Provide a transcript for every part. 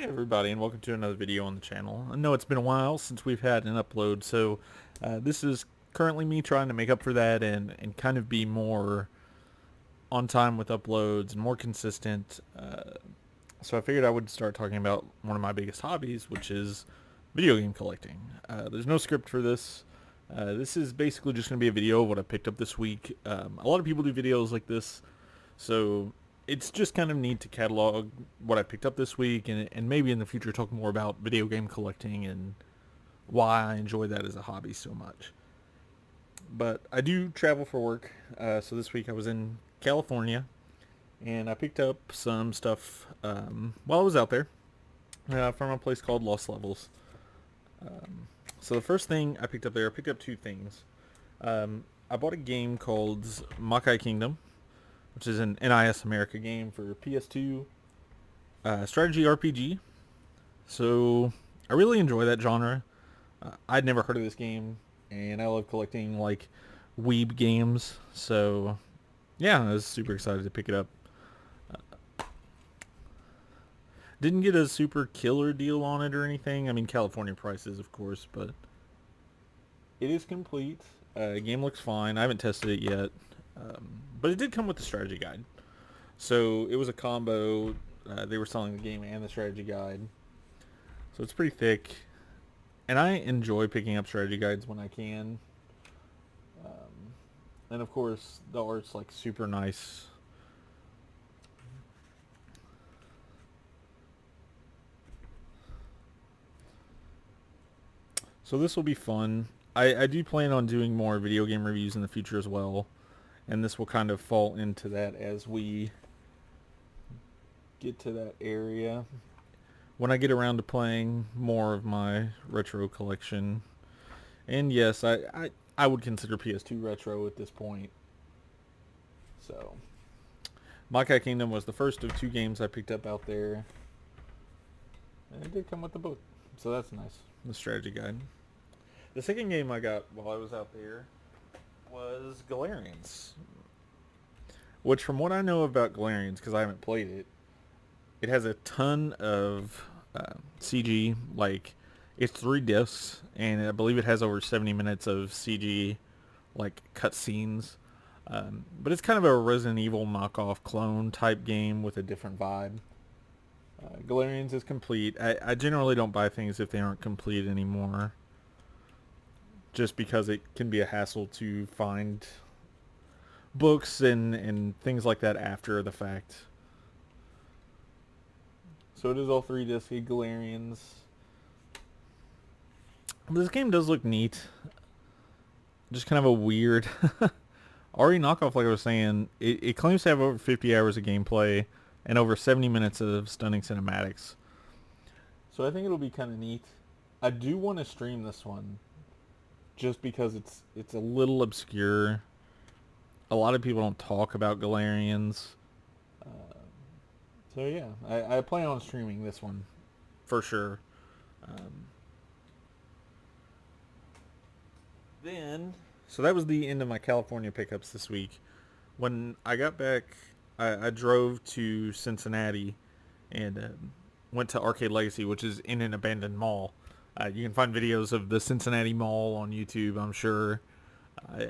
Everybody, and welcome to another video on the channel. I know it's been a while since we've had an upload, so this is currently me trying to make up for that and kind of be more on time with uploads and more consistent. So I figured I would start talking about one of my biggest hobbies, which is video game collecting. There's no script for this. This is basically just going to be a video of what I picked up this week. A lot of people do videos like this, so it's just kind of neat to catalog what I picked up this week and maybe in the future talk more about video game collecting and why I enjoy that as a hobby so much. But I do travel for work, so this week I was in California and I picked up some stuff while I was out there from a place called Lost Levels. So the first thing I picked up there, I picked up two things. I bought a game called Makai Kingdom, which is an NIS America game for PS2 strategy RPG. So I really enjoy that genre. I'd never heard of this game, and I love collecting like weeb games. So yeah, I was super excited to pick it up. Didn't get a super killer deal on it or anything. I mean, California prices, of course, but it is complete. Game looks fine. I haven't tested it yet. But it did come with the strategy guide. So it was a combo. They were selling the game and the strategy guide. So it's pretty thick. And I enjoy picking up strategy guides when I can. And of course, the art's like super nice. So this will be fun. I do plan on doing more video game reviews in the future as well. And this will kind of fall into that as we get to that area. When I get around to playing more of my retro collection. And yes, I would consider PS2 retro at this point. So, Makai Kingdom was the first of two games I picked up out there. And it did come with the book. So that's nice. The strategy guide. The second game I got while I was out there was Galarians. Which, from what I know about Galarians, because I haven't played it, it has a ton of CG. Like, it's 3 discs, and I believe it has over 70 minutes of CG, like, cutscenes. But it's kind of a Resident Evil knockoff clone type game with a different vibe. Galarians is complete. I generally don't buy things if they aren't complete anymore, just because it can be a hassle to find books and things like that after the fact. So it is all 3 disc Galarians. But this game does look neat. Just kind of a weird RE knockoff, like I was saying. It claims to have over 50 hours of gameplay and over 70 minutes of stunning cinematics. So I think it'll be kind of neat. I do want to stream this one, just because it's a little obscure. A lot of people don't talk about Galarians. So yeah, I plan on streaming this one for sure. So that was the end of my California pickups this week. When I got back, I drove to Cincinnati and went to Arcade Legacy, which is in an abandoned mall. You can find videos of the Cincinnati Mall on YouTube, I'm sure.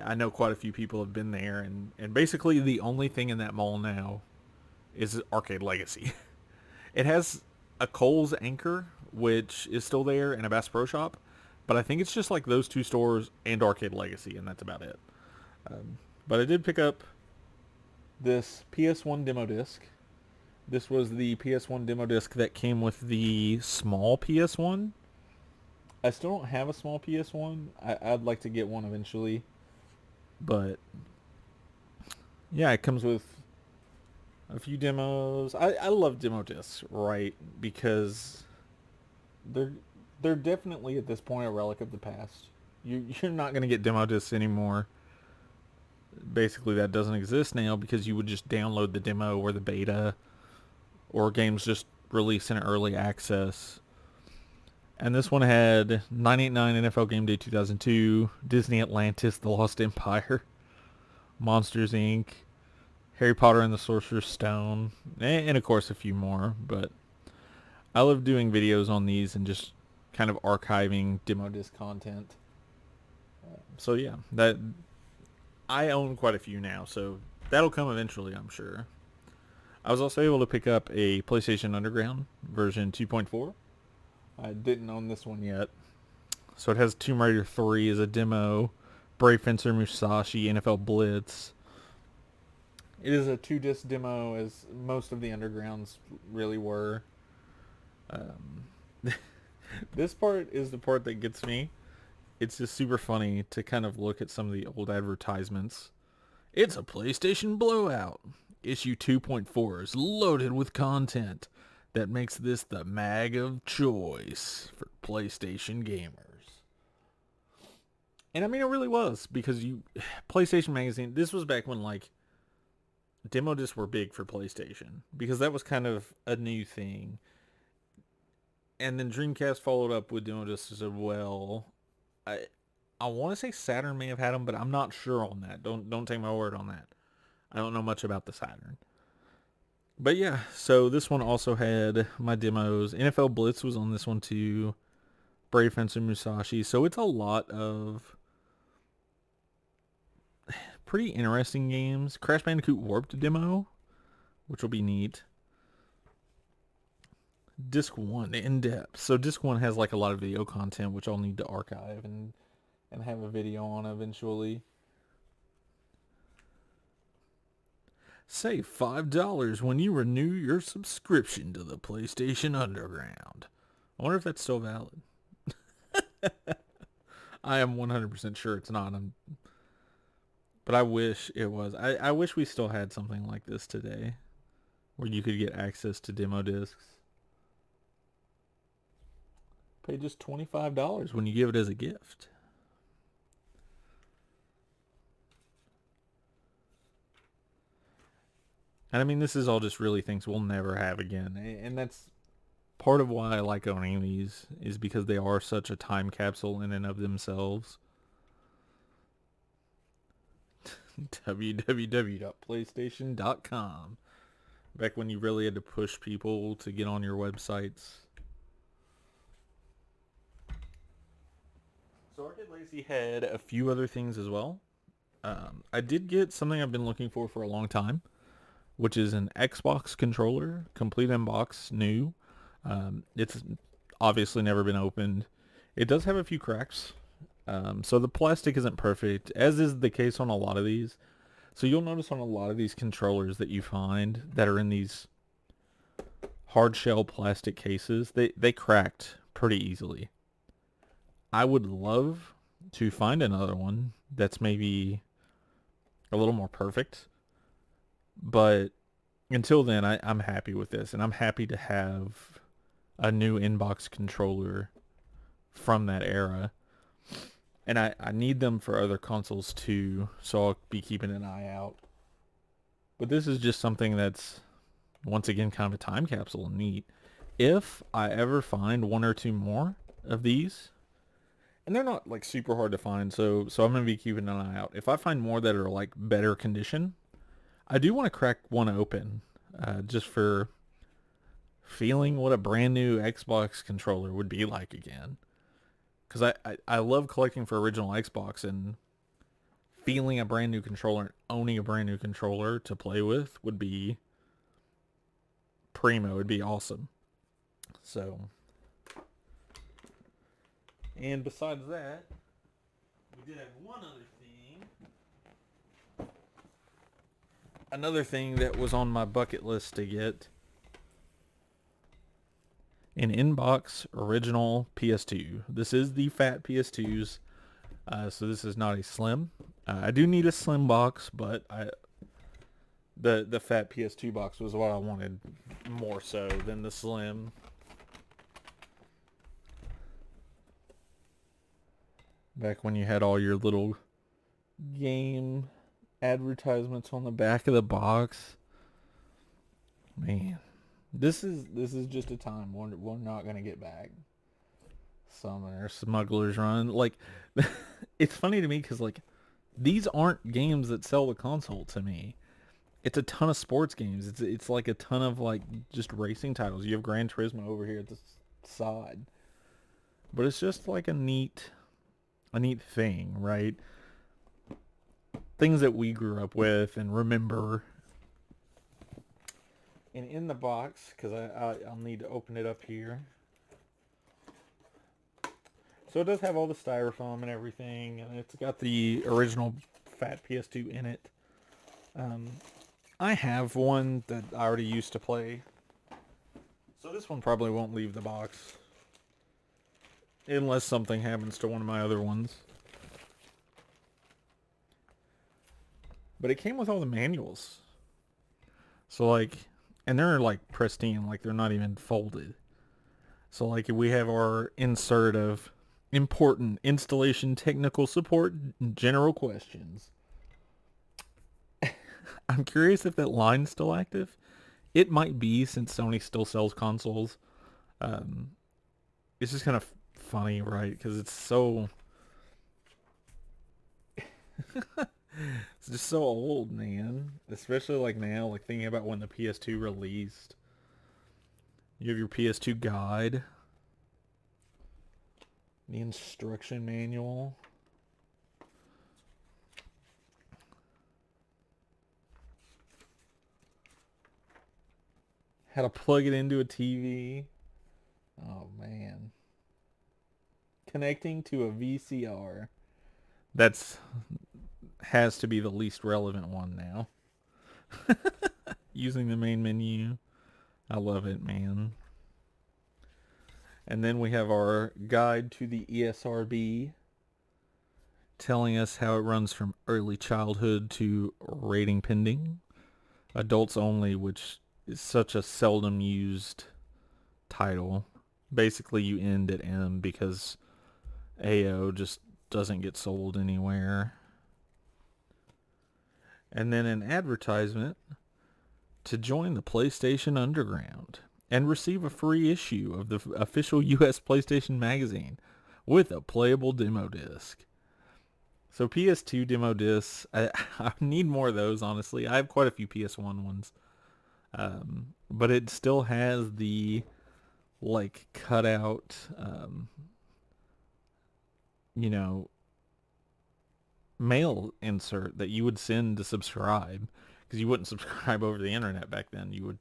I know quite a few people have been there, and basically the only thing in that mall now is Arcade Legacy. It has a Kohl's Anchor, which is still there, and a Bass Pro Shop, but I think it's just like those 2 stores and Arcade Legacy, and that's about it. But I did pick up this PS1 demo disc. This was the PS1 demo disc that came with the small PS1. I still don't have a small PS1. I'd like to get one eventually. But yeah, it comes with a few demos. I love demo discs, right? Because they're definitely at this point a relic of the past. You're not going to get demo discs anymore. Basically, that doesn't exist now because you would just download the demo or the beta, or games just release in early access. And this one had 989 NFL Game Day 2002, Disney Atlantis, The Lost Empire, Monsters Inc., Harry Potter and the Sorcerer's Stone, and of course a few more. But I love doing videos on these and just kind of archiving demo disc content. So yeah, that I own quite a few now, so that'll come eventually, I'm sure. I was also able to pick up a PlayStation Underground version 2.4. I didn't own this one yet. So it has Tomb Raider 3 as a demo, Brave Fencer Musashi, NFL Blitz. It is a 2-disc demo, as most of the Undergrounds really were. Um, this part is the part that gets me. It's just super funny to kind of look at some of the old advertisements. It's a PlayStation blowout. Issue 2.4 is loaded with content that makes this the mag of choice for PlayStation gamers. And I mean, it really was, because PlayStation Magazine, this was back when like demo discs were big for PlayStation, because that was kind of a new thing. And then Dreamcast followed up with demo discs as well. I want to say Saturn may have had them, but I'm not sure on that. Don't take my word on that. I don't know much about the Saturn. But yeah, so this one also had my demos. NFL Blitz was on this one too. Brave Fencer Musashi. So it's a lot of pretty interesting games. Crash Bandicoot Warped demo, which will be neat. Disc 1 in depth. So disc 1 has like a lot of video content, which I'll need to archive and have a video on eventually. Save $5 when you renew your subscription to the PlayStation Underground. I wonder if that's still valid. I am 100% sure it's not. But I wish it was. I wish we still had something like this today, where you could get access to demo discs. Pay just $25 when you give it as a gift. And I mean, this is all just really things we'll never have again. And that's part of why I like owning these, is because they are such a time capsule in and of themselves. www.playstation.com. Back when you really had to push people to get on your websites. So Arcade Legacy had a few other things as well. I did get something I've been looking for a long time, which is an Xbox controller, complete in box, new. It's obviously never been opened. It does have a few cracks, so the plastic isn't perfect, as is the case on a lot of these. So you'll notice on a lot of these controllers that you find that are in these hard shell plastic cases, they cracked pretty easily. I would love to find another one that's maybe a little more perfect, but until then, I'm happy with this, and I'm happy to have a new inbox controller from that era. And I need them for other consoles too, so I'll be keeping an eye out. But this is just something that's, once again, kind of a time capsule and neat. If I ever find one or two more of these, and they're not like super hard to find, so I'm going to be keeping an eye out. If I find more that are like better condition, I do want to crack one open, just for feeling what a brand new Xbox controller would be like again. Because I love collecting for original Xbox, and feeling a brand new controller, owning a brand new controller to play with would be primo. It'd be awesome. So, and besides that, we did have one other thing. Another thing that was on my bucket list to get. An inbox original PS2. This is the fat PS2s, so this is not a slim. I do need a slim box, but the fat PS2 box was what I wanted more so than the slim. Back when you had all your little game advertisements on the back of the box. Man, this is just a time we're not gonna get back. Summoner, Smuggler's Run, like, it's funny to me because like these aren't games that sell the console to me. it's a ton of sports games. It's like a ton of like just racing titles. You have Gran Turismo over here at the side, but it's just like a neat thing, right? Things that we grew up with and remember. And in the box, because I'll need to open it up here. So it does have all the styrofoam and everything, and it's got the original fat PS2 in it. I have one that I already used to play, so this one probably won't leave the box unless something happens to one of my other ones. But it came with all the manuals. So like, and they're like pristine, like they're not even folded. So like we have our insert of important installation technical support general questions. I'm curious if that line's still active. It might be since Sony still sells consoles. It's just kind of funny, right? Because it's so... it's just so old, man. Especially like now, like thinking about when the PS2 released. You have your PS2 guide. The instruction manual. How to plug it into a TV. Oh, man. Connecting to a VCR. That's has to be the least relevant one now. Using the main menu. I love it, man. And then we have our guide to the ESRB, telling us how it runs from early childhood to rating pending. Adults only, which is such a seldom used title. Basically, you end at M because AO just doesn't get sold anywhere. And then an advertisement to join the PlayStation Underground and receive a free issue of the official US PlayStation magazine with a playable demo disc. So PS2 demo discs, I need more of those, honestly. I have quite a few PS1 ones. But it still has the like cutout, you know, mail insert that you would send to subscribe, because you wouldn't subscribe over the internet back then. You would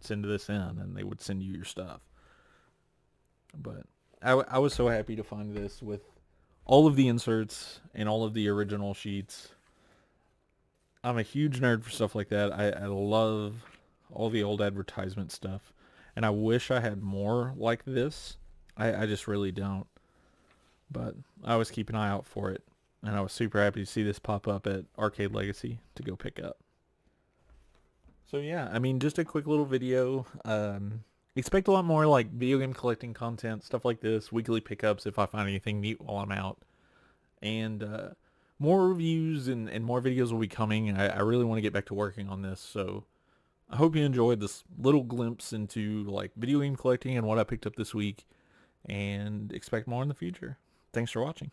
send this in and they would send you your stuff. But I was so happy to find this with all of the inserts and all of the original sheets. I'm a huge nerd for stuff like that. I love all the old advertisement stuff, and I wish I had more like this. I just really don't. But I always keep an eye out for it, and I was super happy to see this pop up at Arcade Legacy to go pick up. So yeah, I mean, just a quick little video. Expect a lot more like video game collecting content, stuff like this, weekly pickups if I find anything neat while I'm out. And more reviews and more videos will be coming. I really want to get back to working on this, so I hope you enjoyed this little glimpse into like video game collecting and what I picked up this week, and expect more in the future. Thanks for watching.